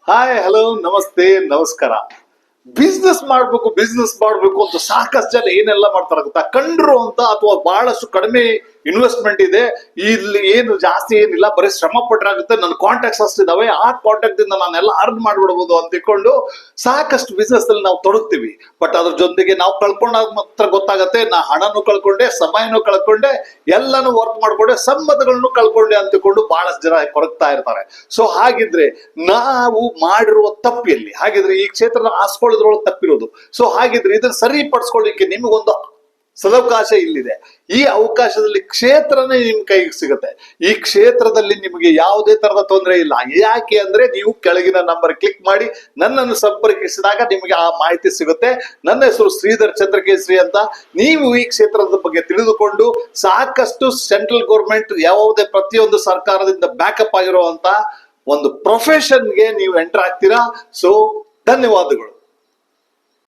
Hi, hello, ನಮಸ್ತೆ, ನಮಸ್ಕಾರ. Business ಮಾಡ್ಬೇಕು ಅಂತ ಸಾಕಷ್ಟು ಜನ ಏನೆಲ್ಲ ಮಾಡ್ತಾರೆ ಗೊತ್ತಾ? ಕಂಡ್ರು ಅಂತ ಅಥವಾ ಬಹಳಷ್ಟು ಕಡಿಮೆ ಇನ್ವೆಸ್ಟ್ಮೆಂಟ್ ಇದೆ, ಇಲ್ಲಿ ಏನು ಜಾಸ್ತಿ ಏನಿಲ್ಲ, ಬರೀ ಶ್ರಮ ಪಟ್ರಾಗುತ್ತೆ, ನನ್ನ ಕಾಂಟ್ಯಾಕ್ಟ್ಸ್ ಅಷ್ಟಿದಾವೆ, ಆ ಕಾಂಟ್ಯಾಕ್ಟ್ ಇಂದ ನಾನೆಲ್ಲ ಅರ್ನ್ ಮಾಡ್ಬಿಡ್ಬೋದು ಅಂತ ತಿಳ್ಕೊಂಡು ಸಾಕಷ್ಟು ಬಿಸ್ನೆಸ್ ಅಲ್ಲಿ ನಾವು ತೊಡಗ್ತೀವಿ. ಬಟ್ ಅದ್ರ ಜೊತೆಗೆ ನಾವು ಕಳ್ಕೊಂಡಾಗ ಮಾತ್ರ ಗೊತ್ತಾಗತ್ತೆ, ನಾ ಹಣನೂ ಕಳ್ಕೊಂಡೆ, ಸಮಯನೂ ಕಳ್ಕೊಂಡೆ, ಎಲ್ಲಾನು ವರ್ಕ್ ಮಾಡ್ಕೊಂಡೆ, ಸಂಬಂಧಗಳನ್ನು ಕಳ್ಕೊಂಡೆ ಅಂತ ತಿಳ್ಕೊಂಡು ಬಹಳಷ್ಟು ಜನ ಕೊರಗ್ತಾ ಇರ್ತಾರೆ. ಸೊ ಹಾಗಿದ್ರೆ ನಾವು ಮಾಡಿರುವ ತಪ್ಪೆಲ್ಲಿ? ಹಾಗಿದ್ರೆ ಈ ಕ್ಷೇತ್ರದ ಆಸ್ಕೊಳ್ಳೋದ್ರೊಳಗೆ ತಪ್ಪಿರೋದು. ಸೊ ಹಾಗಿದ್ರೆ ಇದನ್ನ ಸರಿಪಡಿಸ್ಕೊಳ್ಳಿಕ್ಕೆ ನಿಮಗೊಂದು ಸದವಕಾಶ ಇಲ್ಲಿದೆ. ಈ ಅವಕಾಶದಲ್ಲಿ ಕ್ಷೇತ್ರನೇ ನಿಮ್ ಕೈಗೆ ಸಿಗುತ್ತೆ. ಈ ಕ್ಷೇತ್ರದಲ್ಲಿ ನಿಮಗೆ ಯಾವುದೇ ತರದ ತೊಂದರೆ ಇಲ್ಲ. ಯಾಕೆ ಅಂದ್ರೆ ನೀವು ಕೆಳಗಿನ ನಂಬರ್ ಕ್ಲಿಕ್ ಮಾಡಿ ನನ್ನನ್ನು ಸಂಪರ್ಕಿಸಿದಾಗ ನಿಮಗೆ ಆ ಮಾಹಿತಿ ಸಿಗುತ್ತೆ. ನನ್ನ ಹೆಸರು ಶ್ರೀಧರ್ ಚಂದ್ರಕೇಸರಿ ಅಂತ. ನೀವು ಈ ಕ್ಷೇತ್ರದ ಬಗ್ಗೆ ತಿಳಿದುಕೊಂಡು ಸಾಕಷ್ಟು ಸೆಂಟ್ರಲ್ ಗೌರ್ಮೆಂಟ್ ಯಾವುದೇ ಪ್ರತಿಯೊಂದು ಸರ್ಕಾರದಿಂದ ಬ್ಯಾಕಪ್ ಆಗಿರುವಂತ ಒಂದು ಪ್ರೊಫೆಷನ್ಗೆ ನೀವು ಎಂಟರ್ ಆಗ್ತೀರಾ. ಸೊ ಧನ್ಯವಾದಗಳು.